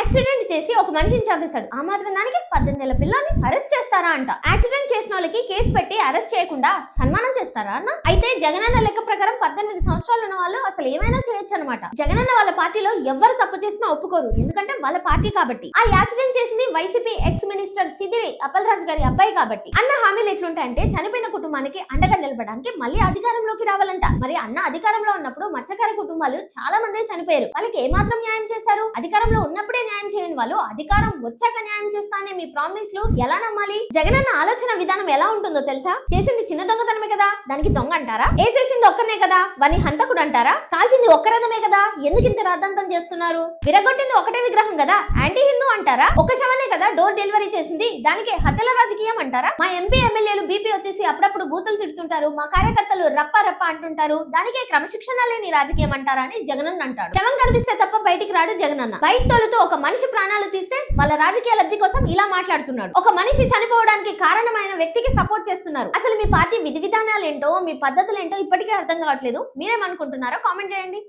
Accident చేసి ఒక మనిషిని చంపేశాడు. ఆ మాత్రం దానికి 18 ఏళ్ల పిల్లని అరెస్ట్ చేస్తారా అంట. యాక్సిడెంట్ చేసిన వాళ్ళకి కేసు పెట్టి అరెస్ట్ చేయకుండా సన్మానం చేస్తారా అన్న. అయితే జగనన్న లెక్క ప్రకారం 18 సంవత్సరాలు ఉన్న వాళ్ళు అసలు ఏమైనా చేయొచ్చు అనమాట. జగనన్న వాళ్ళ పార్టీలో ఎవరు తప్పు చేసినా ఒప్పుకోరు, ఎందుకంటే వాళ్ళ పార్టీ కాబట్టి. ఆ యాక్సిడెంట్ చేసింది YCP ex minister Sidiri Appalaraju గారి అబ్బాయి కాబట్టి. అన్న హామీలు ఎట్లుంటాయంటే చనిపోయిన కుటుంబానికి అండగా నిలబడడానికి మళ్ళీ అధికారంలోకి రావాలంట. మరి అన్న అధికారంలో ఉన్నప్పుడు మత్స్యకార కుటుంబాలు చాలా మంది చనిపోయారు. వాళ్ళకి ఏమాత్రం న్యాయం చేశారు? అధికారంలో ఉన్నప్పుడే న్యాయం చేయని వాళ్ళు అధికారం వచ్చాక న్యాయం చేస్తానే మీ ప్రామిస్లు ఎలా నమ్మాలి? జగనన్న ఆలోచన విధానం ఎలా ఉంటుందో తెలుసా? చేసింది చిన్న దొంగతనమే కదా, దానికి దొంగ అంటారా? వేసేసింది ఒక్కనే కదా, వాని హంతకుడు అంటారా? కాల్చింది ఒక్క రథమే కదా, ఎందుకు ఇంత రాద్ధాంతం చేస్తున్నారు? విరగొట్టింది ఒకటే విగ్రహం కదా, యాంటీ హిందూ అంటారా? ఒక శవనే కదా డోర్ డెలివరీ చేసింది, దానికి హత్యల రాజకీయం అంటారా? మా ఎంపీ ఎమ్మెల్యేలు బీపీ వచ్చేసి అప్పుడప్పుడు బూతులు తిడుతుంటారు, మా కార్యకర్తలు రప్ప రప్ప అంటుంటారు, దానికే క్రమశిక్షణ లేని రాజకీయం అంటారా అని జగనన్న అంటాడు. శవం కనిపిస్తే తప్ప బయటికి రాడు జగనన్న. బయట తోలుతూ ఒక మనిషి ప్రాణాలు తీస్తే వాళ్ళ రాజకీయ లబ్ధి కోసం ఇలా మాట్లాడుతున్నాడు. ఒక మనిషి చనిపోవడానికి కారణమైన వ్యక్తికి సపోర్ట్ చేస్తున్నారు. అసలు మీ పార్టీ విధి విధానాలు ఏంటో, మీ పద్ధతులు ఏంటో ఇప్పటికే అర్థం కావట్లేదు. మీరేమనుకుంటున్నారో కామెంట్ చేయండి.